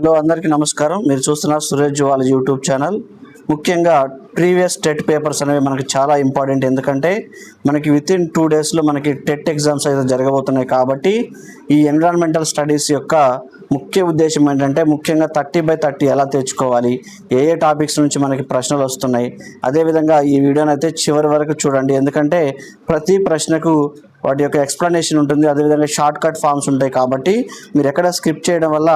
Hello అందరికీ నమస్కారం. మీరు చూస్తున్నారు సురేష్ జువాలజీ యూట్యూబ్ ఛానల్. ముఖ్యంగా ప్రీవియస్ టెట్ పేపర్స్ అనేవి మనకి చాలా ఇంపార్టెంట్. ఎందుకంటే మనకి వితిన్ 2 డేస్లో మనకి టెట్ ఎగ్జామ్స్ అయితే జరగబోతున్నాయి. కాబట్టి ఈ ఎన్విరాన్మెంటల్ స్టడీస్ యొక్క ముఖ్య ఉద్దేశం ఏంటంటే ముఖ్యంగా 30/30 ఎలా తెచ్చుకోవాలి, ఏ టాపిక్స్ నుంచి మనకి ప్రశ్నలు వస్తున్నాయి. అదేవిధంగా ఈ వీడియోని అయితే చివరి వరకు చూడండి. ఎందుకంటే ప్రతి ప్రశ్నకు వాటి యొక్క ఎక్స్ప్లెనేషన్ ఉంటుంది. అదేవిధంగా షార్ట్ కట్ ఫామ్స్ ఉంటాయి. కాబట్టి మీరు ఎక్కడ స్కిప్ చేయడం వల్ల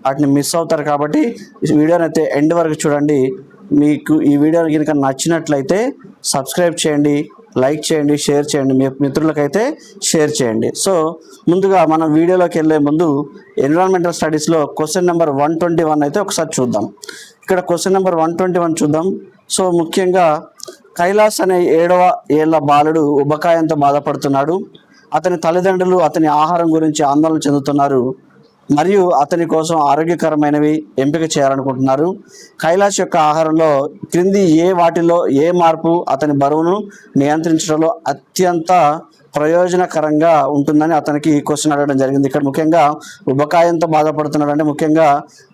వాటిని మిస్ అవుతారు. కాబట్టి ఈ వీడియోని అయితే ఎండ్ వరకు చూడండి. మీకు ఈ వీడియో కనుక నచ్చినట్లయితే సబ్స్క్రైబ్ చేయండి, లైక్ చేయండి, షేర్ చేయండి, మీ మిత్రులకైతే షేర్ చేయండి. సో ముందుగా మనం వీడియోలోకి వెళ్ళే ముందు ఎన్విరాన్మెంటల్ స్టడీస్లో క్వశ్చన్ నెంబర్ 121 అయితే ఒకసారి చూద్దాం. ఇక్కడ క్వశ్చన్ నెంబర్ 121 చూద్దాం. సో ముఖ్యంగా కైలాస్ అనే 7వ ఏళ్ల బాలుడు ఉబకాయంతో బాధపడుతున్నాడు. అతని తల్లిదండ్రులు అతని ఆహారం గురించి ఆందోళన చెందుతున్నారు మరియు అతని కోసం ఆరోగ్యకరమైనవి ఎంపిక చేయాలనుకుంటున్నారు. కైలాష్ యొక్క ఆహారంలో క్రింది వాటిలో ఏ మార్పు అతని బరువును నియంత్రించడంలో అత్యంత ప్రయోజనకరంగా ఉంటుందని అతనికి క్వశ్చన్ అడగడం జరిగింది. ఇక్కడ ముఖ్యంగా ఉబకాయంతో బాధపడుతున్నాడు అంటే ముఖ్యంగా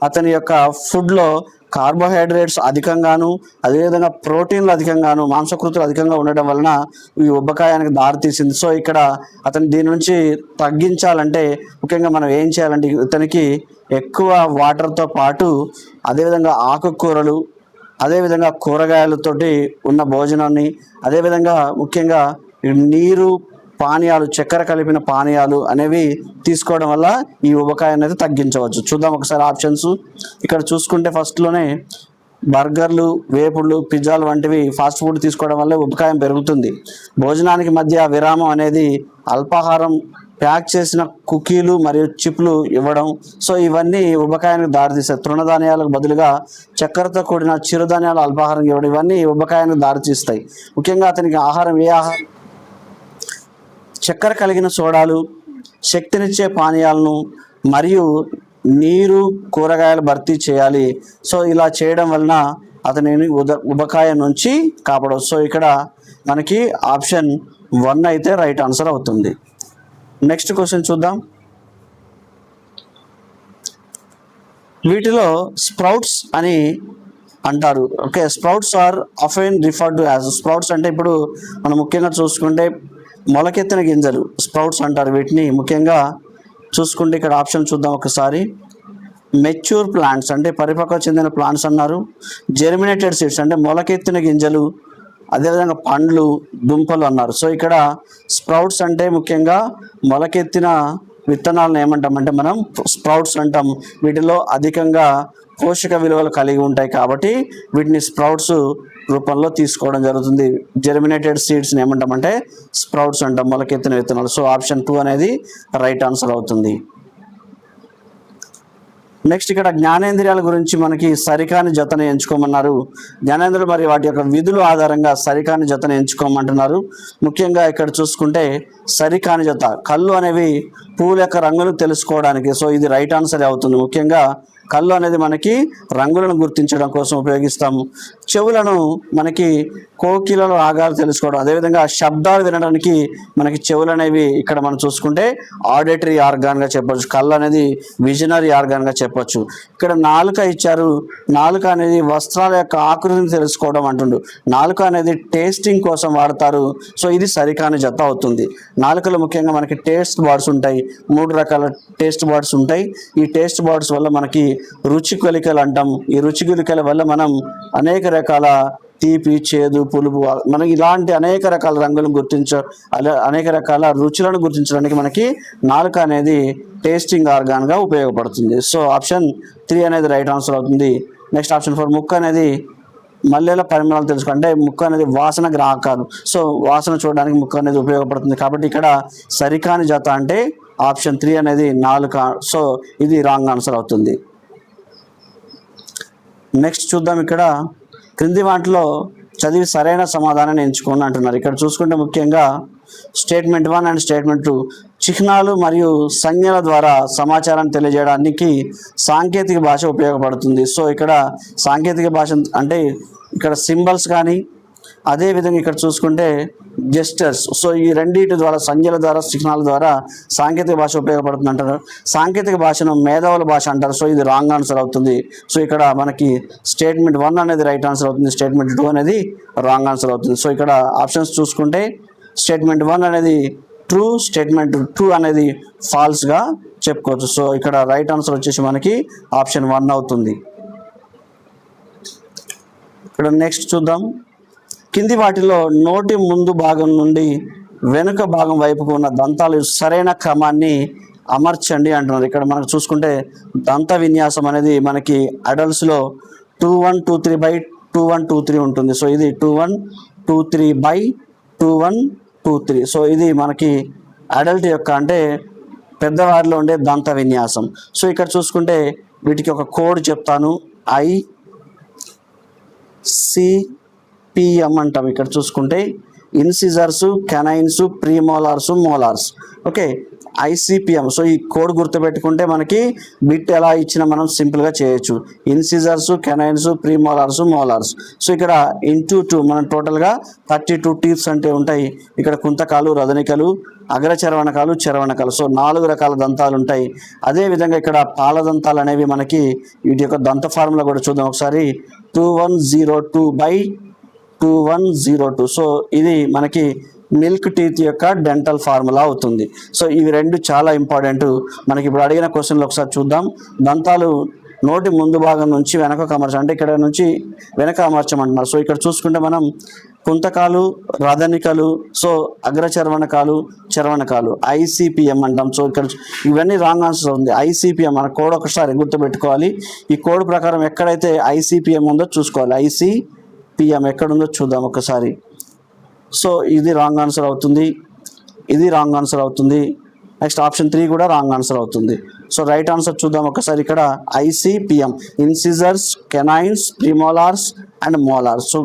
అతని యొక్క ఫుడ్లో కార్బోహైడ్రేట్స్ అధికంగాను, అదేవిధంగా ప్రోటీన్లు అధికంగాను, మాంసకృతులు అధికంగా ఉండడం వలన ఈ ఉబ్బకాయానికి దారితీసింది. సో ఇక్కడ అతను దీని నుంచి తగ్గించాలంటే ముఖ్యంగా మనం ఏం చేయాలంటే ఇతనికి ఎక్కువ వాటర్తో పాటు అదేవిధంగా ఆకుకూరలు, అదేవిధంగా కూరగాయలతోటి ఉన్న భోజనాన్ని, అదేవిధంగా ముఖ్యంగా నీరు, పానీయాలు, చక్కెర కలిపిన పానీయాలు అనేవి తీసుకోవడం వల్ల ఈ ఉబకాయాన్ని అయితే తగ్గించవచ్చు. చూద్దాం ఒకసారి ఆప్షన్స్. ఇక్కడ చూసుకుంటే ఫస్ట్లోనే బర్గర్లు, వేపుళ్ళు, పిజ్జాలు వంటివి ఫాస్ట్ ఫుడ్ తీసుకోవడం వల్ల ఉబకాయం పెరుగుతుంది. భోజనానికి మధ్య విరామం అనేది అల్పాహారం, ప్యాక్ చేసిన కుకీలు మరియు చిప్లు ఇవ్వడం. సో ఇవన్నీ ఉబకాయానికి దారితీస్తాయి. తృణధాన్యాలకు బదులుగా చక్కెరతో కూడిన చిరుధాన్యాలు అల్పాహారం ఇవ్వడం, ఇవన్నీ ఉబకాయానికి దారితీస్తాయి. ముఖ్యంగా అతనికి ఆహారం చక్కెర కలిగిన సోడాలు, శక్తినిచ్చే పానీయాలను మరియు నీరు, కూరగాయలు భర్తీ చేయాలి. సో ఇలా చేయడం వలన అతనిని ఉబకాయం నుంచి కాపాడవచ్చు. సో ఇక్కడ మనకి ఆప్షన్ 1 అయితే రైట్ ఆన్సర్ అవుతుంది. నెక్స్ట్ క్వశ్చన్ చూద్దాం. వీటిలో స్ప్రౌట్స్ అని అంటారు. Okay, sprouts are often referred to as. Sprouts అంటే ఇప్పుడు మనం ముఖ్యంగా చూసుకుంటే మొలకెత్తిన గింజలు స్ప్రౌట్స్ అంటారు. వీటిని ముఖ్యంగా చూసుకుంటే ఇక్కడ ఆప్షన్ చూద్దాం ఒకసారి. మెచ్యూర్ ప్లాంట్స్ అంటే పరిపక్వ చెందిన ప్లాంట్స్ అన్నారు. జెర్మినేటెడ్ సీడ్స్ అంటే మొలకెత్తిన గింజలు, అదేవిధంగా పండ్లు, దుంపలు అన్నారు. సో ఇక్కడ స్ప్రౌట్స్ అంటే ముఖ్యంగా మొలకెత్తిన విత్తనాలను ఏమంటామంటే మనం స్ప్రౌట్స్ అంటాం. వీటిలో అధికంగా పోషక విలువలు కలిగి ఉంటాయి కాబట్టి వీటిని స్ప్రౌట్స్ రూపంలో తీసుకోవడం జరుగుతుంది. జెర్మినేటెడ్ సీడ్స్ని ఏమంటామంటే స్ప్రౌట్స్ అంటాం, మొలకెత్తిన విత్తనాలు. సో ఆప్షన్ 2 అనేది రైట్ ఆన్సర్ అవుతుంది. నెక్స్ట్ ఇక్కడ జ్ఞానేంద్రియాల గురించి మనకి సరికాని జతను ఎంచుకోమన్నారు. జ్ఞానేంద్రియాలు మరియు వాటి యొక్క విధుల ఆధారంగా సరికాని జతను ఎంచుకోమంటున్నారు. ముఖ్యంగా ఇక్కడ చూసుకుంటే సరికాని జత కళ్ళు అనేవి పూల యొక్క రంగులు తెలుసుకోవడానికి. సో ఇది రైట్ ఆన్సర్ అవుతుంది. ముఖ్యంగా కళ్ళు అనేది మనకి రంగులను గుర్తించడం కోసం ఉపయోగిస్తాము. చెవులను మనకి కోకిలలో రాగాలు తెలుసుకోవడం, అదేవిధంగా శబ్దాలు వినడానికి మనకి చెవులు అనేవి ఇక్కడ మనం చూసుకుంటే ఆడిటరీ ఆర్గాన్గా చెప్పొచ్చు. కళ్ళు అనేది విజనరీ ఆర్గాన్గా చెప్పొచ్చు. ఇక్కడ నాలుక ఇచ్చారు. నాలుక అనేది వస్త్రాల యొక్క ఆకృతిని తెలుసుకోవడం అంటుండు. నాలుక అనేది టేస్టింగ్ కోసం వాడతారు. సో ఇది సరికాని జత అవుతుంది. నాలుకలో ముఖ్యంగా మనకి టేస్ట్ బర్డ్స్ ఉంటాయి. 3 రకాల టేస్ట్ బర్డ్స్ ఉంటాయి. ఈ టేస్ట్ బర్డ్స్ వల్ల మనకి రుచి కొలికలు అంటాం. ఈ రుచి కొలికల వల్ల మనం అనేక రకాల తీపి, చేదు, పులుపు, మనకి ఇలాంటి అనేక రకాల రంగులను అనేక రకాల రుచులను గుర్తించడానికి మనకి నాలుక అనేది టేస్టింగ్ ఆర్గాన్గా ఉపయోగపడుతుంది. సో ఆప్షన్ 3 అనేది రైట్ ఆన్సర్ అవుతుంది. నెక్స్ట్ ఆప్షన్ 4 ముక్కు అనేది మల్లెల పరిమాణాలు తెలుసుకుంటే ముక్కు అనేది వాసన గ్రాహకాలు. సో వాసన చూడడానికి ముక్కు అనేది ఉపయోగపడుతుంది. కాబట్టి ఇక్కడ సరికాని జత అంటే ఆప్షన్ 3 అనేది నాలుక. సో ఇది రాంగ్ ఆన్సర్ అవుతుంది. నెక్స్ట్ చూద్దాం. ఇక్కడ క్రింది వాటిలో చదివి సరైన సమాధానాన్ని ఎంచుకోండి అంటున్నారు. ఇక్కడ చూసుకుంటే ముఖ్యంగా స్టేట్మెంట్ 1 అండ్ స్టేట్మెంట్ 2 చిహ్నాలు మరియు సంజ్ఞల ద్వారా సమాచారాన్ని తెలియజేయడానికి సాంకేతిక భాష ఉపయోగపడుతుంది. సో ఇక్కడ సాంకేతిక భాష అంటే ఇక్కడ సింబల్స్ కానీ అదేవిధంగా ఇక్కడ చూసుకుంటే జెస్టర్స్. సో ఈ రెండింటి ద్వారా, సంజ్ఞల ద్వారా, చిహ్నాల ద్వారా సాంకేతిక భాష ఉపయోగపడుతుంది అంటారు. సాంకేతిక భాషను మేధావుల భాష అంటారు. సో ఇది రాంగ్ ఆన్సర్ అవుతుంది. సో ఇక్కడ మనకి స్టేట్మెంట్ 1 అనేది రైట్ ఆన్సర్ అవుతుంది, స్టేట్మెంట్ 2 అనేది రాంగ్ ఆన్సర్ అవుతుంది. సో ఇక్కడ ఆప్షన్స్ చూసుకుంటే స్టేట్మెంట్ 1 అనేది ట్రూ, స్టేట్మెంట్ 2 అనేది ఫాల్స్గా చెప్పుకోవచ్చు. సో ఇక్కడ రైట్ ఆన్సర్ వచ్చేసి మనకి ఆప్షన్ 1 అవుతుంది. ఇక్కడ నెక్స్ట్ చూద్దాం. కింది వాటిలో నోటి ముందు భాగం నుండి వెనుక భాగం వైపుకు ఉన్న దంతాలు సరైన క్రమాన్ని అమర్చండి అంటున్నారు. ఇక్కడ మనకు చూసుకుంటే దంత విన్యాసం అనేది మనకి అడల్ట్స్లో 2123/2123 ఉంటుంది. సో ఇది 2123/2123. సో ఇది మనకి అడల్ట్ యొక్క అంటే పెద్దవారిలో ఉండే దంత విన్యాసం. సో ఇక్కడ చూసుకుంటే వీటికి ఒక కోడ్ చెప్తాను. ICPM అంటాం. ఇక్కడ చూసుకుంటే incisors, canines, premolars, molars. Okay, ICPM. So ఈ కోడ్ గుర్తుపెట్టుకుంటే మనకి బిట్ ఎలా ఇచ్చినా మనం సింపుల్గా చేయొచ్చు. Incisors, canines, premolars, molars. So ఇక్కడ ఇంటూ 2 మనం టోటల్గా 32 టీత్స్ అంటే ఉంటాయి. ఇక్కడ కుంతకాలు, రదనికలు, అగ్రచర్వణకాలు, చర్వణకాలు. సో 4 రకాల దంతాలు ఉంటాయి. అదేవిధంగా ఇక్కడ పాల దంతాలు అనేవి మనకి వీటి యొక్క దంత ఫార్ములా కూడా చూద్దాం ఒకసారి. 2102/2102. సో ఇది మనకి మిల్క్ టీత్ యొక్క డెంటల్ ఫార్ములా అవుతుంది. సో ఇవి రెండు చాలా ఇంపార్టెంట్. మనకి ఇప్పుడు అడిగిన క్వశ్చన్లు ఒకసారి చూద్దాం. దంతాలు నోటి ముందు భాగం నుంచి వెనక అమర్చం, అంటే ఇక్కడ నుంచి వెనక అమర్చమంటున్నారు. సో ఇక్కడ చూసుకుంటే మనం కుంతకాలు, రదనికలు, సో అగ్రచర్వణకాలు, చర్వణకాలు, ICPM అంటాం. సో ఇక్కడ ఇవన్నీ రాంగ్ ఆన్సర్ ఉంది. ICPM మన కోడ్ ఒకసారి గుర్తుపెట్టుకోవాలి. ఈ కోడ్ ప్రకారం ఎక్కడైతే ICPM ఉందో చూసుకోవాలి. ICPM ఎక్కడుందో చూద్దాం ఒకసారి. సో ఇది రాంగ్ ఆన్సర్ అవుతుంది, ఇది రాంగ్ ఆన్సర్ అవుతుంది. నెక్స్ట్ ఆప్షన్ 3 కూడా రాంగ్ ఆన్సర్ అవుతుంది. సో రైట్ ఆన్సర్ చూద్దాం ఒకసారి. ఇక్కడ ICPM incisors, canines, premolars and molars. So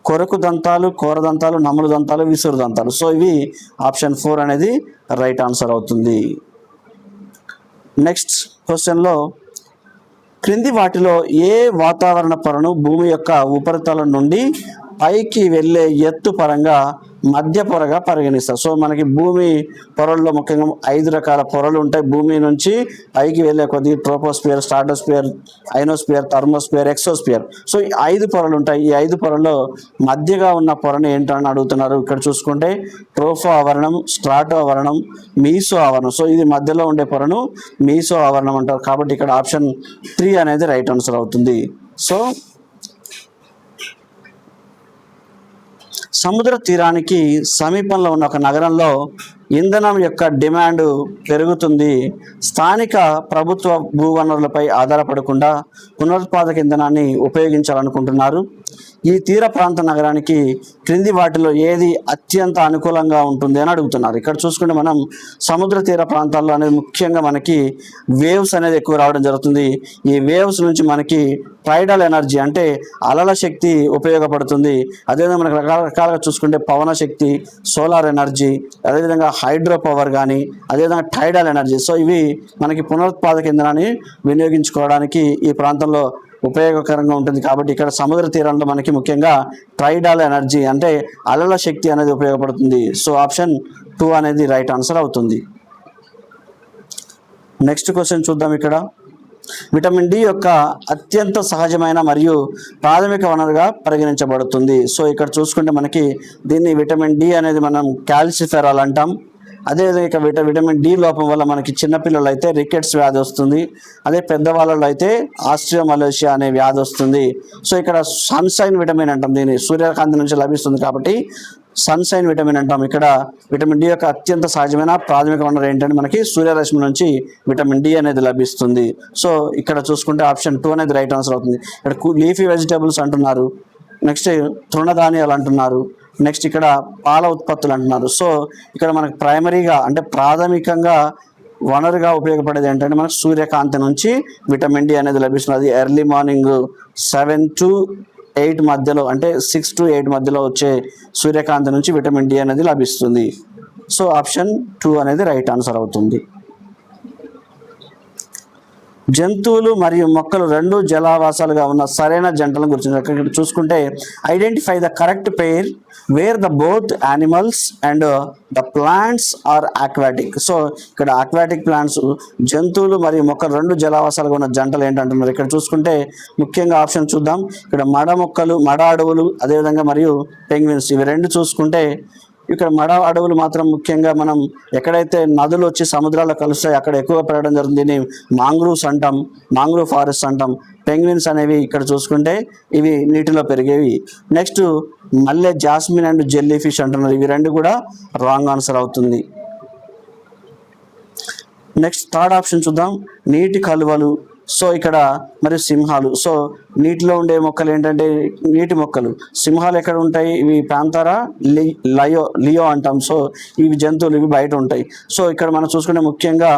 కొరకు దంతాలు, కోర దంతాలు, నములు దంతాలు, విసురు దంతాలు. సో ఇవి ఆప్షన్ 4 అనేది రైట్ ఆన్సర్ అవుతుంది. నెక్స్ట్ క్వశ్చన్లో క్రింది వాటిలో ఏ వాతావరణ పొరను భూమి యొక్క ఉపరితలం నుండి పైకి వెళ్ళే ఎత్తు పరంగా మధ్య పొరగా పరిగణిస్తారు? సో మనకి భూమి పొరల్లో ముఖ్యంగా 5 రకాల పొరలు ఉంటాయి. భూమి నుంచి పైకి వెళ్ళే కొద్ది troposphere, stratosphere, ionosphere, thermosphere, exosphere. So ఈ 5 పొరలు ఉంటాయి. ఈ 5 పొరల్లో మధ్యగా ఉన్న పొరను ఏంటని అడుగుతున్నారు. ఇక్కడ చూసుకుంటే ట్రోఫో ఆవరణం, స్ట్రాటో ఆవరణం, మీసో ఆవరణం. సో ఇది మధ్యలో ఉండే పొరను మీసో ఆవరణం అంటారు. కాబట్టి ఇక్కడ ఆప్షన్ 3 అనేది రైట్ ఆన్సర్ అవుతుంది. సో సముద్ర తీరానికి సమీపంలో ఉన్న ఒక నగరంలో ఇంధనం యొక్క డిమాండ్ పెరుగుతుంది. స్థానిక ప్రభుత్వ భూవనరులపై ఆధారపడకుండా పునరుత్పాదక ఇంధనాన్ని ఉపయోగించాలనుకుంటున్నారు. ఈ తీర ప్రాంత నగరానికి క్రింది వాటిలో ఏది అత్యంత అనుకూలంగా ఉంటుంది అని అడుగుతున్నారు. ఇక్కడ చూసుకుంటే మనం సముద్ర తీర ప్రాంతాల్లో అనేది ముఖ్యంగా మనకి వేవ్స్ అనేది ఎక్కువ రావడం జరుగుతుంది. ఈ వేవ్స్ నుంచి మనకి టైడల్ ఎనర్జీ అంటే అలల శక్తి ఉపయోగపడుతుంది. అదేవిధంగా మనకు రకరకాలుగా చూసుకుంటే పవన శక్తి, సోలార్ ఎనర్జీ, అదేవిధంగా హైడ్రో పవర్ కానీ, అదేవిధంగా టైడల్ ఎనర్జీ. సో ఇవి మనకి పునరుత్పాదక ఇంధనాన్ని వినియోగించుకోవడానికి ఈ ప్రాంతంలో ఉపయోగకరంగా ఉంటుంది. కాబట్టి ఇక్కడ సముద్ర తీరంలో మనకి ముఖ్యంగా టైడల్ ఎనర్జీ అంటే అలల శక్తి అనేది ఉపయోగపడుతుంది. సో ఆప్షన్ 2 అనేది రైట్ ఆన్సర్ అవుతుంది. నెక్స్ట్ క్వశ్చన్ చూద్దాం. ఇక్కడ విటమిన్ డి యొక్క అత్యంత సహజమైన మరియు ప్రాథమిక వనరుగా పరిగణించబడుతుంది. సో ఇక్కడ చూసుకుంటే మనకి దీన్ని విటమిన్ డి అనేది మనం కాల్సిఫెరాల్ అంటాం. అదేవిధంగా ఇక విటమిన్ డి లోపం వల్ల మనకి చిన్నపిల్లలు అయితే రికెట్స్ వ్యాధి వస్తుంది. అదే పెద్దవాళ్ళలో అయితే ఆస్ట్రియోమలేషియా అనే వ్యాధి వస్తుంది. సో ఇక్కడ సన్షైన్ విటమిన్ అంటాం, దీన్ని సూర్యకాంతి నుంచి లభిస్తుంది కాబట్టి సన్షైన్ విటమిన్ అంటాం. ఇక్కడ విటమిన్ డి యొక్క అత్యంత సహజమైన ప్రాథమిక వనరు ఏంటంటే మనకి సూర్యరశ్మి నుంచి విటమిన్ డి అనేది లభిస్తుంది. సో ఇక్కడ చూసుకుంటే ఆప్షన్ 2 అనేది రైట్ ఆన్సర్ అవుతుంది. ఇక్కడ లీఫీ వెజిటేబుల్స్ అంటున్నారు, నెక్స్ట్ తృణధాన్యాలు అంటున్నారు, నెక్స్ట్ ఇక్కడ పాల ఉత్పత్తులు అంటున్నారు. సో ఇక్కడ మనకు ప్రైమరీగా అంటే ప్రాథమికంగా వనరుగా ఉపయోగపడేది ఏంటంటే మనకు సూర్యకాంతి నుంచి విటమిన్ డి అనేది లభిస్తుంది. అది ఎర్లీ మార్నింగ్ 7 to 8 మధ్యలో అంటే 6 to 8 మధ్యలో వచ్చే సూర్యకాంతి నుంచి విటమిన్ డి అనేది లభిస్తుంది. సో ఆప్షన్ 2 అనేది రైట్ ఆన్సర్ అవుతుంది. జంతువులు మరియు మొక్కలు రెండు జలావాసాలుగా ఉన్న సరైన జంటలను గుర్తించారు. ఇక్కడ చూసుకుంటే identify the correct pair where the both animals and the plants are aquatic. So ఇక్కడ ఆక్వాటిక్ ప్లాంట్స్ జంతువులు మరియు మొక్కలు రెండు జలావాసాలుగా ఉన్న జంటలు ఏంటంటున్నారు. ఇక్కడ చూసుకుంటే ముఖ్యంగా ఆప్షన్ చూద్దాం. ఇక్కడ మడ మొక్కలు, మడ అడవులు, అదేవిధంగా మరియు పెంగ్విన్స్, ఇవి రెండు చూసుకుంటే ఇక్కడ మడ అడవులు మాత్రం ముఖ్యంగా మనం ఎక్కడైతే నదులు వచ్చి సముద్రాల్లో కలుస్తాయి అక్కడ ఎక్కువ పెరగడం జరుగుతుంది. దీన్ని మాంగ్రూవ్స్ అంటాం, మాంగ్రూవ్ ఫారెస్ట్ అంటాం. పెంగ్విన్స్ అనేవి ఇక్కడ చూసుకుంటే ఇవి నీటిలో పెరిగేవి. నెక్స్ట్ మల్లె, జాస్మిన్ అండ్ జెల్లీ ఫిష్ అంటున్నారు. ఇవి రెండు కూడా రాంగ్ ఆన్సర్ అవుతుంది. నెక్స్ట్ థర్డ్ ఆప్షన్ చూద్దాం. నీటి కలువలు, సో ఇక్కడ మరియు సింహాలు. సో నీటిలో ఉండే మొక్కలు ఏంటంటే నీటి మొక్కలు. సింహాలు ఎక్కడ ఉంటాయి? ఇవి ప్యాంతరా, లియో అంటాం. సో ఇవి జంతువులు, ఇవి బయట ఉంటాయి. సో ఇక్కడ మనం చూసుకుంటే ముఖ్యంగా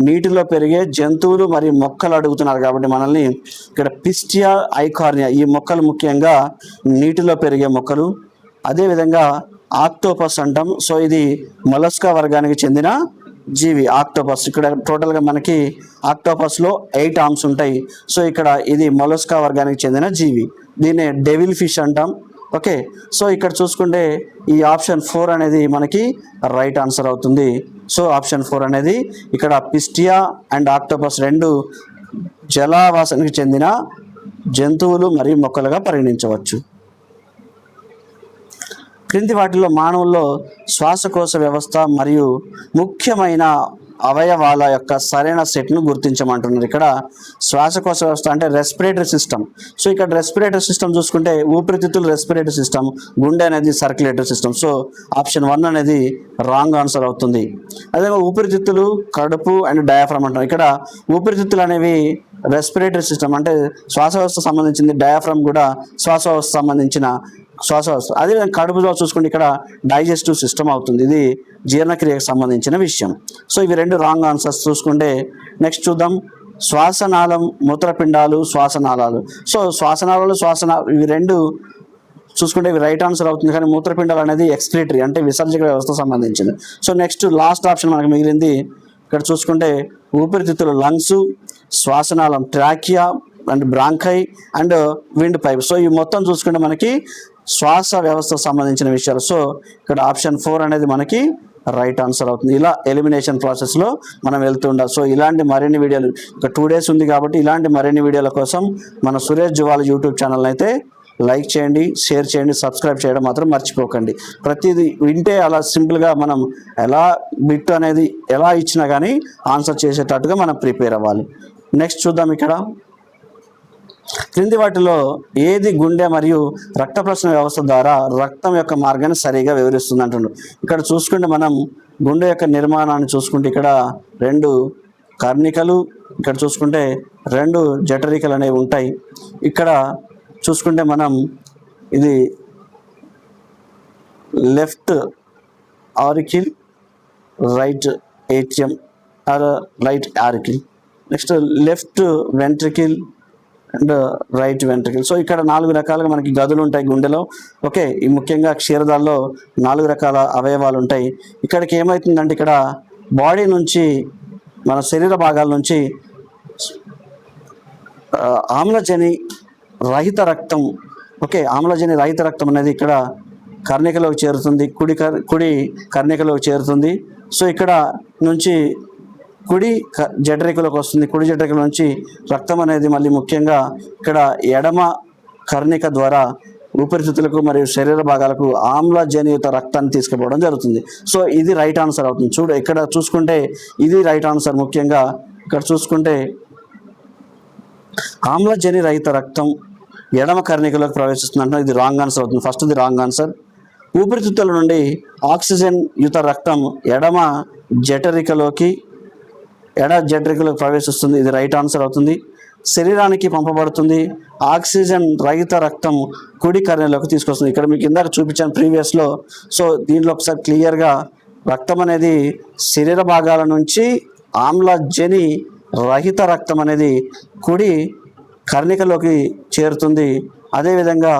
నీటిలో పెరిగే జంతువులు మరియు మొక్కలు అడుగుతున్నారు కాబట్టి మనల్ని ఇక్కడ పిస్టియా ఐకార్నియా, ఈ మొక్కలు ముఖ్యంగా నీటిలో పెరిగే మొక్కలు. అదేవిధంగా ఆక్టోపస్ అంటాం. సో ఇది మొలస్కా వర్గానికి చెందిన జీవి ఆక్టోపస్. ఇక్కడ టోటల్గా మనకి ఆక్టోపస్లో 8 ఆర్మ్స్ ఉంటాయి. సో ఇక్కడ ఇది మొలస్కా వర్గానికి చెందిన జీవి. దీన్ని డెవిల్ ఫిష్ అంటాం. ఓకే, సో ఇక్కడ చూసుకుంటే ఈ ఆప్షన్ 4 అనేది మనకి రైట్ ఆన్సర్ అవుతుంది. సో ఆప్షన్ 4 అనేది ఇక్కడ పిస్టియా అండ్ ఆక్టోపస్ రెండు జలావాసానికి చెందిన జంతువులు మరియు మొక్కలుగా పరిగణించవచ్చు. క్రింది వాటిలో మానవుల్లో శ్వాసకోశ వ్యవస్థ మరియు ముఖ్యమైన అవయవాల యొక్క సరైన సెట్ను గుర్తించమంటున్నారు. ఇక్కడ శ్వాసకోశ వ్యవస్థ అంటే రెస్పిరేటరీ సిస్టమ్. సో ఇక్కడ రెస్పిరేటరీ సిస్టమ్ చూసుకుంటే ఊపిరితిత్తులు రెస్పిరేటరీ సిస్టమ్, గుండె అనేది సర్క్యులేటరీ సిస్టమ్. సో ఆప్షన్ 1 అనేది రాంగ్ ఆన్సర్ అవుతుంది. అదేవిధంగా ఊపిరితిత్తులు, కడుపు అండ్ డయాఫ్రమ్ అంటాం. ఇక్కడ ఊపిరితిత్తులు అనేవి రెస్పిరేటరీ సిస్టమ్ అంటే శ్వాస వ్యవస్థ సంబంధించింది, డయాఫ్రమ్ కూడా శ్వాస వ్యవస్థ సంబంధించిన శ్వాస వ్యవస్థ. అదేవిధంగా కడుపులో చూసుకుంటే ఇక్కడ డైజెస్టివ్ సిస్టమ్ అవుతుంది, ఇది జీర్ణక్రియకు సంబంధించిన విషయం. సో ఇవి రెండు రాంగ్ ఆన్సర్స్. చూసుకుంటే నెక్స్ట్ చూద్దాం. శ్వాసనాళం, మూత్రపిండాలు, శ్వాసనాళాలు. సో శ్వాసనాళాలు, ఇవి రెండు చూసుకుంటే ఇవి రైట్ ఆన్సర్ అవుతుంది. కానీ మూత్రపిండాలు అనేది ఎక్స్క్రీటరీ అంటే విసర్జక వ్యవస్థ సంబంధించింది. సో నెక్స్ట్ లాస్ట్ ఆప్షన్ మనకు మిగిలింది. ఇక్కడ చూసుకుంటే ఊపిరితిత్తులు లంగ్స్, శ్వాసనాళం trachea and bronchi and windpipe. So ఇవి మొత్తం చూసుకుంటే మనకి శ్వాస వ్యవస్థకు సంబంధించిన విషయాలు. సో ఇక్కడ ఆప్షన్ 4 అనేది మనకి రైట్ ఆన్సర్ అవుతుంది. ఇలా ఎలిమినేషన్ ప్రాసెస్లో మనం వెళ్తుండాలి. సో ఇలాంటి మరిన్ని వీడియోలు ఒక 2 days ఉంది కాబట్టి ఇలాంటి మరిన్ని వీడియోల కోసం మన సురేష్ జువాలజీ యూట్యూబ్ ఛానల్ అయితే లైక్ చేయండి, షేర్ చేయండి, సబ్స్క్రైబ్ చేయడం మాత్రం మర్చిపోకండి. ప్రతిదీ వింటే అలా సింపుల్గా మనం ఎలా బిట్ అనేది ఎలా ఇచ్చినా కానీ ఆన్సర్ చేసేటట్టుగా మనం ప్రిపేర్ అవ్వాలి. నెక్స్ట్ చూద్దాం. ఇక్కడ క్రింది వాటిలో ఏది గుండె మరియు రక్త ప్రసరణ వ్యవస్థ ద్వారా రక్తం యొక్క మార్గాన్ని సరిగా వివరిస్తుంది అంటున్నారు. ఇక్కడ చూసుకుంటే మనం గుండె యొక్క నిర్మాణాన్ని చూసుకుంటే ఇక్కడ 2 కర్ణికలు, ఇక్కడ చూసుకుంటే 2 జఠరికలు అనేవి ఉంటాయి. ఇక్కడ చూసుకుంటే మనం ఇది left auricle, right atrium or right auricle. Next left ventricle and right ventricle. So ఇక్కడ 4 రకాలుగా మనకి గదులు ఉంటాయి గుండెలో. ఓకే, ఈ ముఖ్యంగా క్షీరదాల్లో 4 రకాల అవయవాలు ఉంటాయి. ఇక్కడికి ఏమవుతుందంటే ఇక్కడ బాడీ నుంచి మన శరీర భాగాల నుంచి ఆమ్లజని రహిత రక్తం, ఓకే ఆమ్లజని రహిత రక్తం అనేది ఇక్కడ కర్ణికలోకి చేరుతుంది, కుడి కర్ణికలోకి చేరుతుంది. సో ఇక్కడ నుంచి కుడి జఠరికలోకి వస్తుంది. కుడి జఠరికల నుంచి రక్తం అనేది మళ్ళీ ముఖ్యంగా ఇక్కడ ఎడమ కర్ణిక ద్వారా ఊపిరితిత్తులకు మరియు శరీర భాగాలకు ఆమ్లజనియుత రక్తాన్ని తీసుకుపోవడం జరుగుతుంది. సో ఇది రైట్ ఆన్సర్ అవుతుంది. ఇక్కడ చూసుకుంటే ఇది రైట్ ఆన్సర్. ముఖ్యంగా ఇక్కడ చూసుకుంటే ఆమ్లజని రహిత రక్తం ఎడమ కర్ణికలోకి ప్రవేశిస్తుంది అంటే ఇది రాంగ్ ఆన్సర్ అవుతుంది. ఫస్ట్ ఇది రాంగ్ ఆన్సర్. ఊపిరితిత్తుల నుండి ఆక్సిజన్ యుత రక్తం ఎడమ జఠరికలోకి ప్రవేశిస్తుంది, ఇది రైట్ ఆన్సర్ అవుతుంది. శరీరానికి పంపబడుతుంది ఆక్సిజన్ రహిత రక్తం కుడి కర్ణికలోకి తీసుకొస్తుంది. ఇక్కడ మీకు ఇందాక చూపించాను ప్రీవియస్లో. సో దీనిలో ఒకసారి క్లియర్గా రక్తం అనేది శరీర భాగాల నుంచి ఆమ్లజని రహిత రక్తం అనేది కుడి కర్ణికలోకి చేరుతుంది. అదేవిధంగా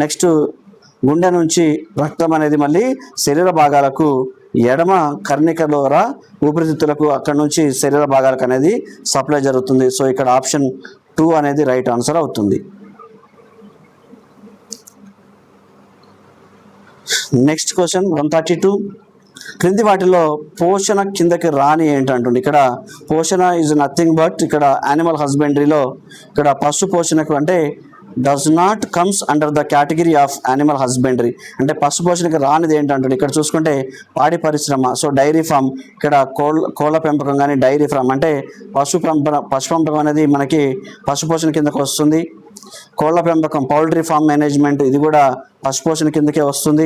నెక్స్ట్ గుండె నుంచి రక్తం అనేది మళ్ళీ శరీర భాగాలకు ఎడమ కర్ణిక ద్వారా ఊపిరితిత్తులకు అక్కడ నుంచి శరీర భాగాలకు అనేది సప్లై జరుగుతుంది. సో ఇక్కడ ఆప్షన్ 2 అనేది రైట్ ఆన్సర్ అవుతుంది. Next question 132. క్రింది వాటిలో పోషణ కిందకి రాని ఏంటంటుంది. ఇక్కడ పోషణ ఈజ్ నథింగ్ బట్ ఇక్కడ యానిమల్ హస్బెండరీలో ఇక్కడ పశు పోషణకు అంటే does not comes under the category of animal husbandry అంటే పశు పోషణకి రానిది ఏంటంటుంది. ఇక్కడ చూసుకుంటే పాడి పరిశ్రమ, సో డైరీ ఫామ్, ఇక్కడ కోళ్ళ పెంపకం కానీ డైరీ ఫామ్ అంటే పశు పెంపకం అనేది మనకి పశు పోషణ కిందకు వస్తుంది. కోళ్ళ పెంపకం పౌల్ట్రీ ఫామ్ మేనేజ్మెంట్ ఇది కూడా పశుపోషణ కిందకే వస్తుంది.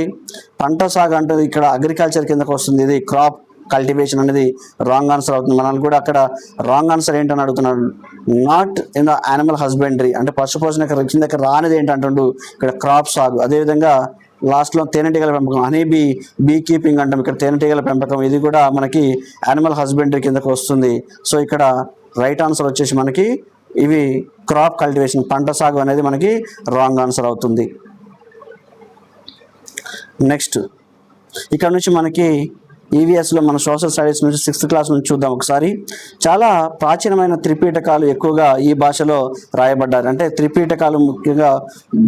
పంట సాగు అంటే ఇక్కడ అగ్రికల్చర్ కిందకు వస్తుంది. ఇది క్రాప్ కల్టివేషన్ అనేది రాంగ్ ఆన్సర్ అవుతుంది. మనల్ని కూడా అక్కడ రాంగ్ ఆన్సర్ ఏంటని అడుగుతున్నాడు. Not in the animal husbandry అంటే పశుపోషణ కిందకి రానిది ఏంటంటుండు ఇక్కడ క్రాప్ సాగు. అదేవిధంగా లాస్ట్లో తేనెటీగల పెంపకం హనీ బీ కీపింగ్ అంటాం, ఇక్కడ తేనెటీగల పెంపకం ఇది కూడా మనకి యానిమల్ హస్బెండరీ కిందకు వస్తుంది. సో ఇక్కడ రైట్ ఆన్సర్ వచ్చేసి మనకి ఇవి క్రాప్ కల్టివేషన్ పంట సాగు అనేది మనకి రాంగ్ ఆన్సర్ అవుతుంది. నెక్స్ట్ ఇక్కడ నుంచి మనకి ఈవీఎస్లో మన సోషల్ స్టడీస్ నుంచి 6th క్లాస్ నుంచి చూద్దాం ఒకసారి. చాలా ప్రాచీనమైన త్రిపీఠకాలు ఎక్కువగా ఈ భాషలో రాయబడ్డారు. అంటే త్రిపీఠకాలు ముఖ్యంగా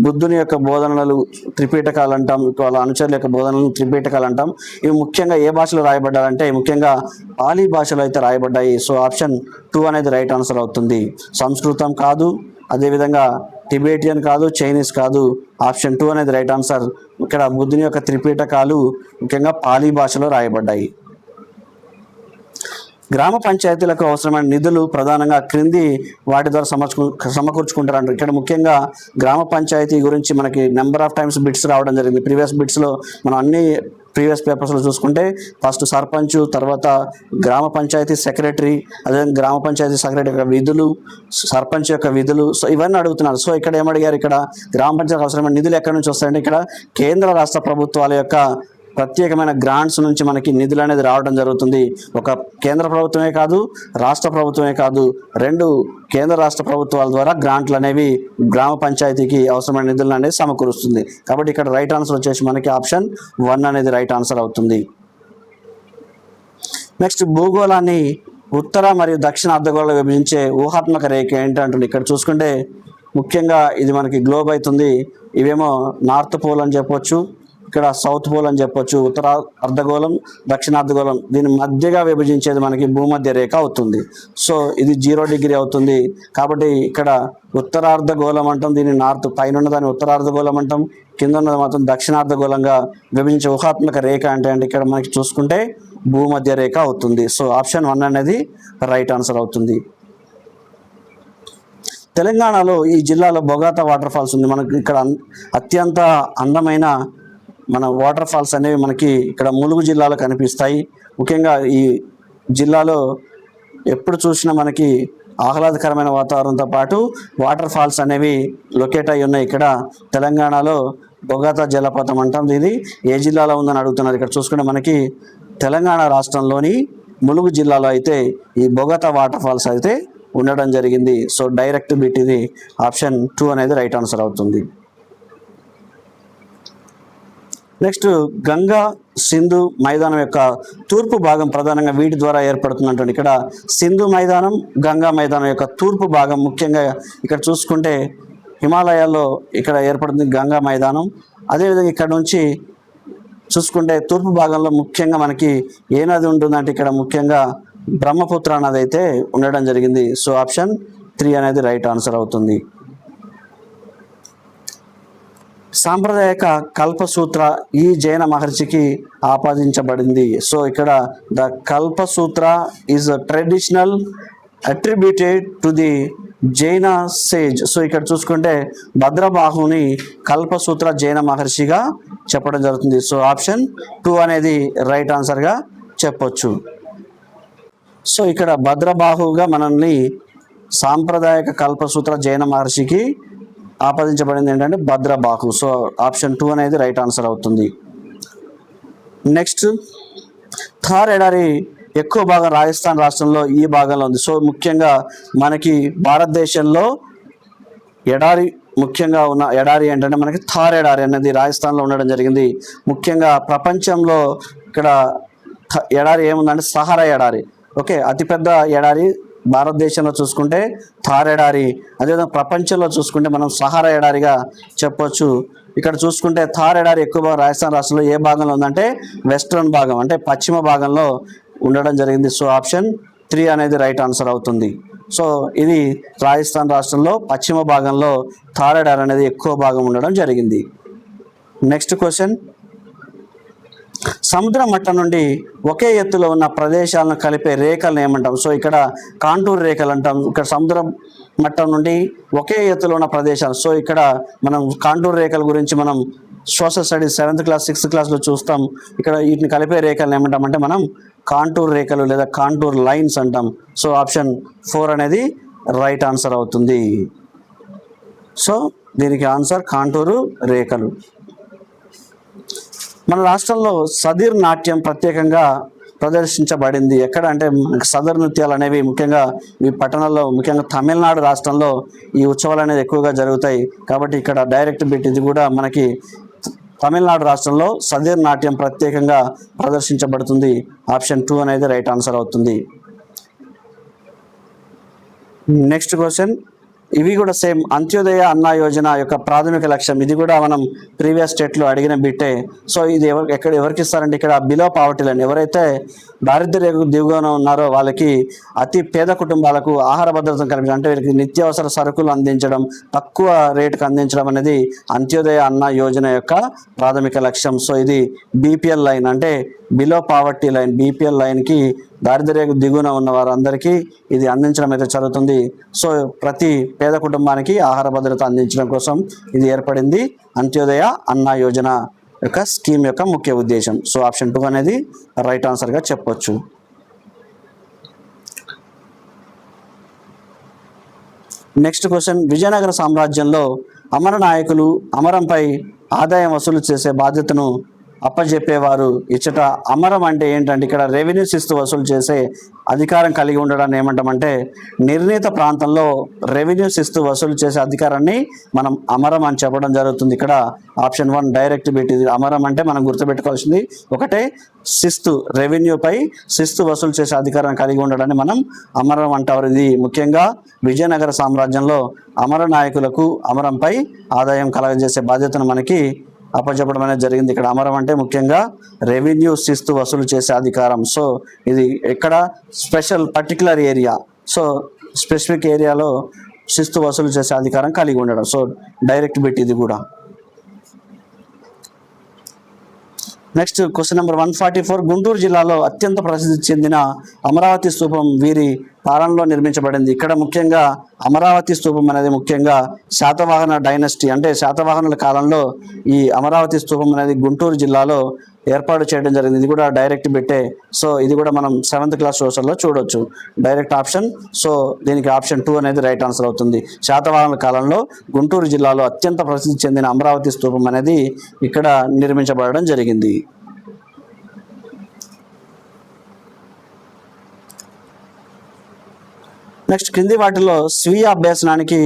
బుద్ధుని యొక్క బోధనలు త్రిపీఠకాలు అంటాం, వాళ్ళ అనుచరుల యొక్క బోధనలు త్రిపీఠకాలు అంటాం. ఇవి ముఖ్యంగా ఏ భాషలో రాయబడ్డారంటే ముఖ్యంగా పాలీ భాషలో అయితే రాయబడ్డాయి. సో ఆప్షన్ 2 అనేది రైట్ ఆన్సర్ అవుతుంది. సంస్కృతం కాదు, అదేవిధంగా టిబేటియన్ కాదు, చైనీస్ కాదు. ఆప్షన్ 2 అనేది రైట్ ఆన్సర్. ఇక్కడ బుద్ధుని యొక్క త్రిపీఠకాలు ముఖ్యంగా పాలీ భాషలో రాయబడ్డాయి. గ్రామ పంచాయతీలకు అవసరమైన నిధులు ప్రధానంగా క్రింది వాటి ద్వారా సమకూర్చుకుంటారంటారు. ఇక్కడ ముఖ్యంగా గ్రామ పంచాయతీ గురించి మనకి నెంబర్ ఆఫ్ టైమ్స్ బిట్స్ రావడం జరిగింది. ప్రీవియస్ బిట్స్లో మనం అన్ని ప్రీవియస్ పేపర్స్లో చూసుకుంటే ఫస్ట్ సర్పంచ్, తర్వాత గ్రామ పంచాయతీ సెక్రటరీ, అదే గ్రామ పంచాయతీ సెక్రటరీ యొక్క విధులు, సర్పంచ్ యొక్క విధులు, సో ఇవన్నీ అడుగుతున్నారు. సో ఇక్కడ ఏమడిగారు, ఇక్కడ గ్రామ పంచాయతీ అవసరమైన నిధులు ఎక్కడి నుంచి వస్తాయంటే ఇక్కడ కేంద్ర రాష్ట్ర ప్రభుత్వాల యొక్క ప్రత్యేకమైన గ్రాంట్స్ నుంచి మనకి నిధులు అనేది రావడం జరుగుతుంది. ఒక కేంద్ర ప్రభుత్వమే కాదు, రాష్ట్ర ప్రభుత్వమే కాదు, 2 కేంద్ర రాష్ట్ర ప్రభుత్వాల ద్వారా గ్రాంట్లు అనేవి గ్రామ పంచాయతీకి అవసరమైన నిధులను అనేది సమకూరుస్తుంది. కాబట్టి ఇక్కడ రైట్ ఆన్సర్ వచ్చేసి మనకి ఆప్షన్ 1 అనేది రైట్ ఆన్సర్ అవుతుంది. నెక్స్ట్ భూగోళాన్ని ఉత్తర మరియు దక్షిణ అర్ధగోళంలో విభజించే ఊహాత్మక రేఖ ఏంటంటుంది. ఇక్కడ చూసుకుంటే ముఖ్యంగా ఇది మనకి గ్లోబ్ అవుతుంది. ఇవేమో నార్త్ పోల్ అని చెప్పొచ్చు, ఇక్కడ సౌత్ పోల్ అని చెప్పొచ్చు. ఉత్తర అర్ధగోళం, దక్షిణ అర్ధగోళం దీని మధ్యగా విభజించేది మనకి భూమధ్య రేఖ అవుతుంది. సో ఇది 0 డిగ్రీ అవుతుంది. కాబట్టి ఇక్కడ ఉత్తరార్ధగోళం అంటాం, దీన్ని నార్త్, పైన ఉన్నదాన్ని ఉత్తరార్ధగోళం అంటాం, కింద ఉన్నది మాత్రం దక్షిణార్ధగోళంగా విభజించే ఊహాత్మక రేఖ అంటే ఇక్కడ మనకి చూసుకుంటే భూమధ్య రేఖ అవుతుంది. సో ఆప్షన్ 1 అనేది రైట్ ఆన్సర్ అవుతుంది. తెలంగాణలో ఈ జిల్లాలో బొగాతా వాటర్ ఫాల్స్ ఉంది. మనకి ఇక్కడ అత్యంత అందమైన మన వాటర్ ఫాల్స్ అనేవి మనకి ఇక్కడ ములుగు జిల్లాలో కనిపిస్తాయి. ముఖ్యంగా ఈ జిల్లాలో ఎప్పుడు చూసినా మనకి ఆహ్లాదకరమైన వాతావరణంతో పాటు వాటర్ ఫాల్స్ అనేవి లొకేట్ అయి ఉన్నాయి. ఇక్కడ తెలంగాణలో బొగాతా జలపాతం అంటాం. ఇది ఏ జిల్లాలో ఉందని అడుగుతున్నారు. ఇక్కడ చూసుకుంటే మనకి తెలంగాణ రాష్ట్రంలోని ములుగు జిల్లాలో అయితే ఈ బొగాతా వాటర్ ఫాల్స్ అయితే ఉండడం జరిగింది. సో డైరెక్ట్ బిట్ ఇది ఆప్షన్ 2 అనేది రైట్ ఆన్సర్ అవుతుంది. నెక్స్ట్ గంగా సింధు మైదానం యొక్క తూర్పు భాగం ప్రధానంగా వీటి ద్వారా ఏర్పడుతుందంటే ఇక్కడ సింధు మైదానం, గంగా మైదానం యొక్క తూర్పు భాగం ముఖ్యంగా ఇక్కడ చూసుకుంటే హిమాలయాల్లో ఇక్కడ ఏర్పడుతుంది గంగా మైదానం. అదేవిధంగా ఇక్కడ నుంచి చూసుకుంటే తూర్పు భాగంలో ముఖ్యంగా మనకి ఏ నది ఉంటుందంటే ఇక్కడ ముఖ్యంగా బ్రహ్మపుత్ర నది అయితే ఉండడం జరిగింది. సో ఆప్షన్ 3 అనేది రైట్ ఆన్సర్ అవుతుంది. సాంప్రదాయక కల్పసూత్ర ఈ జైన మహర్షికి ఆపాదించబడింది. సో ఇక్కడ the Kalpasutra is traditional attributed to the Jaina sage. So ఇక్కడ చూసుకుంటే భద్రబాహుని కల్పసూత్ర జైన మహర్షిగా చెప్పడం జరుగుతుంది. సో ఆప్షన్ 2 అనేది రైట్ ఆన్సర్గా చెప్పొచ్చు. సో ఇక్కడ భద్రబాహుగా మనల్ని సాంప్రదాయక కల్పసూత్ర జైన మహర్షికి ఆపాదించబడింది ఏంటంటే భద్రబాహు. సో ఆప్షన్ 2 అనేది రైట్ ఆన్సర్ అవుతుంది. నెక్స్ట్ థార్ ఎడారి ఎక్కువ భాగం రాజస్థాన్ రాష్ట్రంలో ఈ భాగంలో ఉంది. సో ముఖ్యంగా మనకి భారతదేశంలో ఎడారి ముఖ్యంగా ఉన్న ఎడారి ఏంటంటే మనకి థార్ ఎడారి అనేది రాజస్థాన్లో ఉండడం జరిగింది. ముఖ్యంగా ప్రపంచంలో ఇక్కడ ఎడారి ఏముందంటే సహారా ఎడారి. ఓకే, అతిపెద్ద ఎడారి భారతదేశంలో చూసుకుంటే థార్ ఎడారి. అదేవిధంగా ప్రపంచంలో చూసుకుంటే మనం సహారా ఎడారిగా చెప్పొచ్చు. ఇక్కడ చూసుకుంటే థార్ ఎడారి ఎక్కువ భాగం రాజస్థాన్ రాష్ట్రంలో ఏ భాగంలో ఉందంటే వెస్ట్రన్ భాగం, అంటే పశ్చిమ భాగంలో ఉండడం జరిగింది. సో ఆప్షన్ 3 అనేది రైట్ ఆన్సర్ అవుతుంది. సో ఇది రాజస్థాన్ రాష్ట్రంలో పశ్చిమ భాగంలో థార్ ఎడారి అనేది ఎక్కువ భాగం ఉండడం జరిగింది. నెక్స్ట్ క్వశ్చన్, సముద్ర మట్టం నుండి ఒకే ఎత్తులో ఉన్న ప్రదేశాలను కలిపే రేఖలను ఏమంటాం? సో ఇక్కడ కాంటూర్ రేఖలు అంటాం. ఇక్కడ సముద్ర మట్టం నుండి ఒకే ఎత్తులో ఉన్న ప్రదేశాలు. సో ఇక్కడ మనం కాంటూర్ రేఖల గురించి మనం social studies 7th class 6th క్లాస్లో చూస్తాం. ఇక్కడ వీటిని కలిపే రేఖలను ఏమంటామంటే మనం కాంటూర్ రేఖలు లేదా కాంటూర్ లైన్స్ అంటాం. సో ఆప్షన్ 4 అనేది రైట్ ఆన్సర్ అవుతుంది. సో దీనికి ఆన్సర్ కాంటూరు రేఖలు. మన రాష్ట్రంలో సదీర్ నాట్యం ప్రత్యేకంగా ప్రదర్శించబడింది ఎక్కడ అంటే సదర్ నృత్యాలు అనేవి ముఖ్యంగా ఈ పట్టణాల్లో, ముఖ్యంగా తమిళనాడు రాష్ట్రంలో ఈ ఉత్సవాలు అనేది ఎక్కువగా జరుగుతాయి. కాబట్టి ఇక్కడ డైరెక్ట్ బిట్ ఇది కూడా మనకి తమిళనాడు రాష్ట్రంలో సదీర్ నాట్యం ప్రత్యేకంగా ప్రదర్శించబడుతుంది. ఆప్షన్ 2 అనేది రైట్ ఆన్సర్ అవుతుంది. నెక్స్ట్ క్వశ్చన్, ఇవి కూడా సేమ్ అంత్యోదయ అన్న యోజన యొక్క ప్రాథమిక లక్ష్యం. ఇది కూడా మనం ప్రీవియస్ స్టేట్లో అడిగిన బిట్టే. సో ఇది ఎవరికి ఇస్తారంటే ఇక్కడ బిలో పావర్టీ లైన్, ఎవరైతే దారిద్ర్య రేఖకు దిగువన ఉన్నారో వాళ్ళకి, అతి పేద కుటుంబాలకు ఆహార భద్రతను కల్పించడం, అంటే వీళ్ళకి నిత్యావసర సరుకులు అందించడం, తక్కువ రేటుకు అందించడం అనేది అంత్యోదయ అన్న యోజన యొక్క ప్రాథమిక లక్ష్యం. సో ఇది బీపీఎల్ లైన్, అంటే బిలో పావర్టీ లైన్, బీపీఎల్ లైన్కి దారిద్ర్య దిగువన ఉన్న వారందరికీ ఇది అందించడం అయితే జరుగుతుంది. సో ప్రతి పేద కుటుంబానికి ఆహార భద్రత అందించడం కోసం ఇది ఏర్పడింది అంత్యోదయ అన్న యోజన యొక్క స్కీమ్ యొక్క ముఖ్య ఉద్దేశం. సో ఆప్షన్ 2 అనేది రైట్ ఆన్సర్గా చెప్పొచ్చు. నెక్స్ట్ క్వశ్చన్, విజయనగర సామ్రాజ్యంలో అమర నాయకులు అమరంపై ఆదాయం వసూలు చేసే బాధ్యతను అప్పజెప్పేవారు. ఇచ్చట అమరం అంటే ఏంటంటే ఇక్కడ రెవెన్యూ శిస్తు వసూలు చేసే అధికారం కలిగి ఉండడాన్ని ఏమంటామంటే, నిర్ణీత ప్రాంతంలో రెవెన్యూ శిస్తు వసూలు చేసే అధికారాన్ని మనం అమరం అని చెప్పడం జరుగుతుంది. ఇక్కడ ఆప్షన్ 1 డైరెక్ట్ బిట్. ఇది అమరం అంటే మనం గుర్తుపెట్టుకోవాల్సింది ఒకటే, శిస్తు, రెవెన్యూపై శిస్తు వసూలు చేసే అధికారం కలిగి ఉండడాన్ని మనం అమరం అంటారు. ఇది ముఖ్యంగా విజయనగర సామ్రాజ్యంలో అమర నాయకులకు అమరంపై ఆదాయం కలగజేసే బాధ్యతను మనకి అప్పచెప్పడం అనేది జరిగింది. ఇక్కడ అమరం అంటే ముఖ్యంగా రెవెన్యూ శిస్తు వసూలు చేసే అధికారం. సో ఇది ఎక్కడ special particular area, so specific ఏరియాలో శిస్తు వసూలు చేసే అధికారం కలిగి ఉండడం. సో డైరెక్ట్ బిట్ ఇది కూడా. నెక్స్ట్ క్వశ్చన్ నెంబర్ 144, గుంటూరు జిల్లాలో అత్యంత ప్రసిద్ధి చెందిన అమరావతి స్తూపం వీరి పాలనలో నిర్మించబడింది. ఇక్కడ ముఖ్యంగా అమరావతి స్తూపం అనేది ముఖ్యంగా శాతవాహన డైనస్టీ, అంటే శాతవాహనుల కాలంలో ఈ అమరావతి స్తూపం అనేది గుంటూరు జిల్లాలో ఏర్పాటు చేయడం జరిగింది. ఇది కూడా డైరెక్ట్ బిట్టే. సో ఇది కూడా మనం 7th క్లాస్ సోషల్లో చూడొచ్చు, డైరెక్ట్ ఆప్షన్. సో దీనికి ఆప్షన్ 2 అనేది రైట్ ఆన్సర్ అవుతుంది. శాతవాహనుల కాలంలో గుంటూరు జిల్లాలో అత్యంత ప్రసిద్ధి చెందిన అమరావతి స్తూపం అనేది ఇక్కడ నిర్మించబడడం జరిగింది. నెక్స్ట్, క్రింది వాటిలో స్వీయ అభ్యసనానికి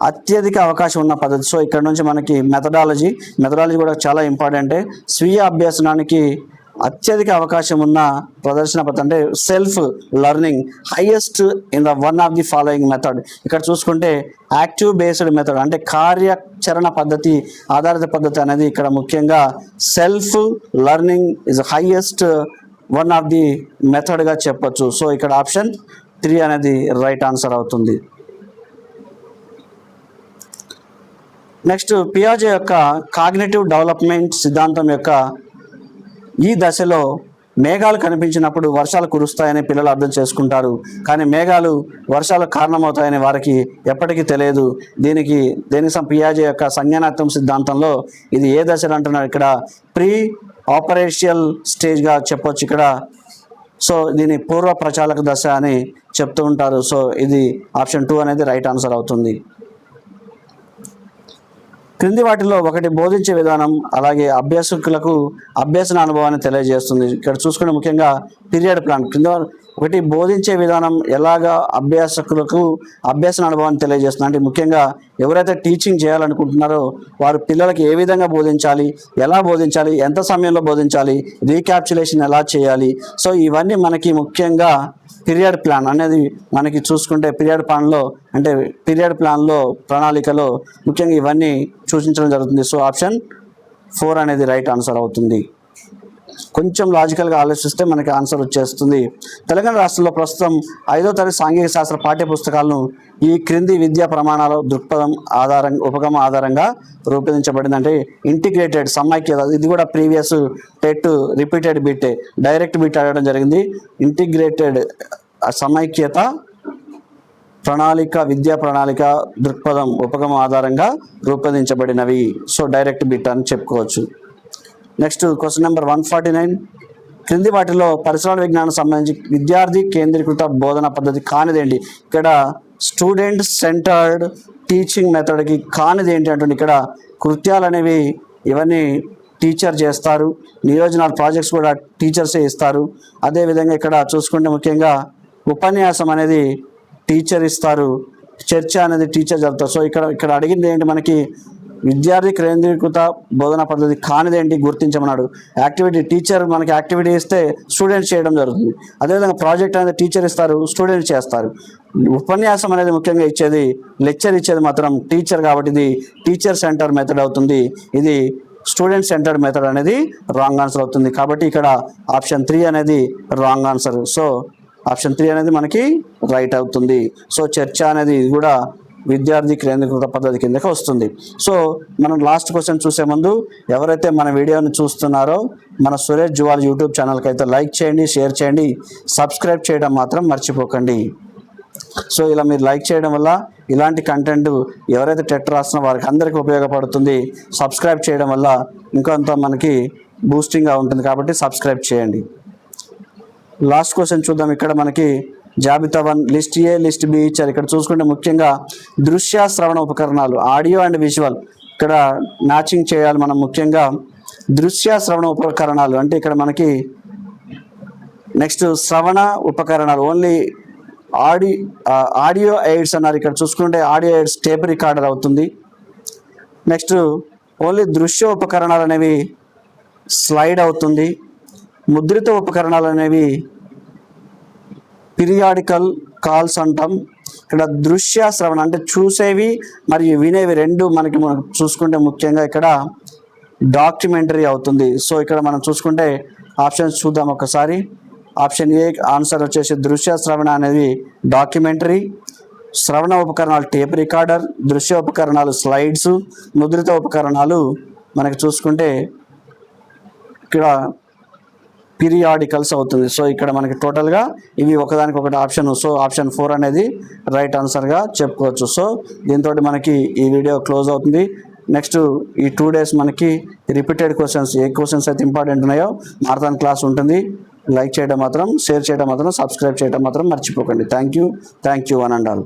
అత్యధిక అవకాశం ఉన్న పద్ధతి. సో ఇక్కడ నుంచి మనకి మెథడాలజీ కూడా చాలా ఇంపార్టెంటే. స్వీయ అభ్యసనానికి అత్యధిక అవకాశం ఉన్న ప్రదర్శన పద్ధతి అంటే self learning highest in the one of the following method. ఇక్కడ చూసుకుంటే యాక్టివ్ బేస్డ్ మెథడ్, అంటే కార్యాచరణ పద్ధతి ఆధారిత పద్ధతి అనేది ఇక్కడ ముఖ్యంగా self learning is highest one of the మెథడ్గా చెప్పొచ్చు. సో ఇక్కడ ఆప్షన్ 3 అనేది రైట్ ఆన్సర్ అవుతుంది. నెక్స్ట్, పియాజే యొక్క కాగ్నిటివ్ డెవలప్మెంట్ సిద్ధాంతం యొక్క ఈ దశలో మేఘాలు కనిపించినప్పుడు వర్షాలు కురుస్తాయని పిల్లలు అర్థం చేసుకుంటారు, కానీ మేఘాలు వర్షాలకు కారణమవుతాయని వారికి ఎప్పటికీ తెలియదు. దీనికి పియాజే యొక్క సంజ్ఞానాత్మక సిద్ధాంతంలో ఇది ఏ దశలు అంటున్నారు? ఇక్కడ ప్రీ ఆపరేషియల్ స్టేజ్గా చెప్పొచ్చు ఇక్కడ. సో దీని పూర్వ ప్రచాలక దశ అని చెప్తూ ఉంటారు. సో ఇది ఆప్షన్ 2 అనేది రైట్ ఆన్సర్ అవుతుంది. క్రింది వాటిలో ఒకటి బోధించే విధానం అలాగే అభ్యాసకులకు అభ్యసన అనుభవాన్ని తెలియజేస్తుంది. ఇక్కడ చూసుకుంటే ముఖ్యంగా పీరియడ్ ప్లాన్ కింద ఒకటి బోధించే విధానం ఎలాగా అభ్యాసకులకు అభ్యసన అనుభవాన్ని తెలియజేస్తుంది. అంటే ముఖ్యంగా ఎవరైతే టీచింగ్ చేయాలనుకుంటున్నారో వారు పిల్లలకి ఏ విధంగా బోధించాలి, ఎలా బోధించాలి, ఎంత సమయంలో బోధించాలి, రీక్యాప్చులేషన్ ఎలా చేయాలి. సో ఇవన్నీ మనకి ముఖ్యంగా పీరియడ్ ప్లాన్ అనేది మనకి చూసుకుంటే పీరియడ్ ప్లాన్లో ప్రణాళికలో ముఖ్యంగా ఇవన్నీ సూచించడం జరుగుతుంది. సో ఆప్షన్ 4 అనేది రైట్ ఆన్సర్ అవుతుంది. కొంచెం లాజికల్గా ఆలోచిస్తే మనకి ఆన్సర్ వచ్చేస్తుంది. తెలంగాణ రాష్ట్రంలో ప్రస్తుతం 5వ తరగతి సాంఘిక శాస్త్ర పాఠ్య పుస్తకాలను ఈ క్రింది విద్యా ప్రమాణాల దృక్పథం ఉపగమ ఆధారంగా రూపొందించబడింది. అంటే ఇంటిగ్రేటెడ్ సమైక్యత, ఇది కూడా previous TET repeated bit direct bit అడగడం జరిగింది. ఇంటిగ్రేటెడ్ సమైక్యత విద్యా ప్రణాళిక దృక్పథం ఉపగమ ఆధారంగా రూపొందించబడినవి. సో డైరెక్ట్ బిట్ అని చెప్పుకోవచ్చు. Next question number 149. క్రింది వాటిలో పరిసరాల విజ్ఞానం సంబంధించి విద్యార్థి కేంద్రీకృత బోధన పద్ధతి కానిదేంటి? ఇక్కడ స్టూడెంట్ సెంటర్డ్ టీచింగ్ మెథడ్కి కానిది ఏంటి అంటే ఇక్కడ కృత్యాలు అనేవి ఇవన్నీ టీచర్ చేస్తారు, నియోజనాలు ప్రాజెక్ట్స్ కూడా టీచర్సే ఇస్తారు. అదేవిధంగా ఇక్కడ చూసుకుంటే ముఖ్యంగా ఉపన్యాసం అనేది టీచర్ ఇస్తారు, చర్చ అనేది టీచర్ జరుపుతారు. సో ఇక్కడ అడిగింది ఏంటి, మనకి విద్యార్థి కేంద్రీకృత బోధనా పద్ధతి కానిదేంటి గుర్తించమన్నాడు. యాక్టివిటీ టీచర్ మనకి యాక్టివిటీ ఇస్తే స్టూడెంట్స్ చేయడం జరుగుతుంది. అదేవిధంగా ప్రాజెక్ట్ అనేది టీచర్ ఇస్తారు, స్టూడెంట్స్ చేస్తారు. ఉపన్యాసం అనేది ముఖ్యంగా లెక్చర్ ఇచ్చేది మాత్రం టీచర్, కాబట్టి ఇది టీచర్ సెంటర్ మెథడ్ అవుతుంది. ఇది స్టూడెంట్ సెంటర్డ్ మెథడ్ అనేది రాంగ్ ఆన్సర్ అవుతుంది. కాబట్టి ఇక్కడ ఆప్షన్ 3 అనేది రాంగ్ ఆన్సర్. సో ఆప్షన్ 3 అనేది మనకి రైట్ అవుతుంది. సో చర్చ అనేది కూడా విద్యార్థి కేంద్రీకృత పద్ధతి కిందకి వస్తుంది. సో మనం లాస్ట్ క్వశ్చన్ చూసే ముందు ఎవరైతే మన వీడియోని చూస్తున్నారో మన సురేష్ జువాలజీ యూట్యూబ్ ఛానల్కి అయితే లైక్ చేయండి, షేర్ చేయండి, సబ్స్క్రైబ్ చేయడం మాత్రం మర్చిపోకండి. సో ఇలా మీరు లైక్ చేయడం వల్ల ఇలాంటి కంటెంట్ ఎవరైతే టెట్ రాస్తున్న వారికి అందరికీ ఉపయోగపడుతుంది. సబ్స్క్రైబ్ చేయడం వల్ల ఇంకొంత మనకి బూస్టింగ్గా ఉంటుంది, కాబట్టి సబ్స్క్రైబ్ చేయండి. లాస్ట్ క్వశ్చన్ చూద్దాం. ఇక్కడ మనకి జాబితా 1 లిస్ట్ ఏ లిస్ట్ బి ఇచ్చారు. ఇక్కడ చూసుకుంటే ముఖ్యంగా దృశ్య శ్రవణ ఉపకరణాలు ఆడియో అండ్ విజువల్ ఇక్కడ మ్యాచింగ్ చేయాలి మనం. ముఖ్యంగా దృశ్య శ్రవణ ఉపకరణాలు అంటే ఇక్కడ మనకి నెక్స్ట్ శ్రవణ ఉపకరణాలు ఓన్లీ ఆడియో ఎయిడ్స్ అన్నారు. ఇక్కడ చూసుకుంటే ఆడియో ఎయిడ్స్ టేప్ రికార్డర్ అవుతుంది. నెక్స్ట్ ఓన్లీ దృశ్య ఉపకరణాలు అనేవి స్లైడ్ అవుతుంది. ముద్రిత ఉపకరణాలు అనేవి పీరియాడికల్ కాల్స్ అంటాం. ఇక్కడ దృశ్య శ్రవణ అంటే చూసేవి మరియు వినేవి రెండు మనకి చూసుకుంటే ముఖ్యంగా ఇక్కడ డాక్యుమెంటరీ అవుతుంది. సో ఇక్కడ మనం చూసుకుంటే ఆప్షన్స్ చూద్దాం ఒకసారి. ఆప్షన్ ఏ ఆన్సర్ వచ్చేసి దృశ్య శ్రవణ అనేది డాక్యుమెంటరీ, శ్రవణ ఉపకరణాలు టేప్ రికార్డర్, దృశ్య ఉపకరణాలు స్లైడ్స్, ముద్రిత ఉపకరణాలు మనకి చూసుకుంటే ఇక్కడ పీరియాడికల్స్ అవుతుంది. సో ఇక్కడ మనకి టోటల్గా ఇవి ఒకదానికి ఒకటి ఆప్షన్. సో ఆప్షన్ 4 అనేది రైట్ ఆన్సర్గా చెప్పుకోవచ్చు. సో దీంతో మనకి ఈ వీడియో క్లోజ్ అవుతుంది. నెక్స్ట్ ఈ 2 days మనకి రిపీటెడ్ క్వశ్చన్స్, ఏ క్వశ్చన్స్ అయితే ఇంపార్టెంట్ ఉన్నాయో మారథాన్ క్లాస్ ఉంటుంది. లైక్ చేయడం మాత్రం, షేర్ చేయడం మాత్రం, సబ్స్క్రైబ్ చేయడం మాత్రం మర్చిపోకండి. Thank you one and all.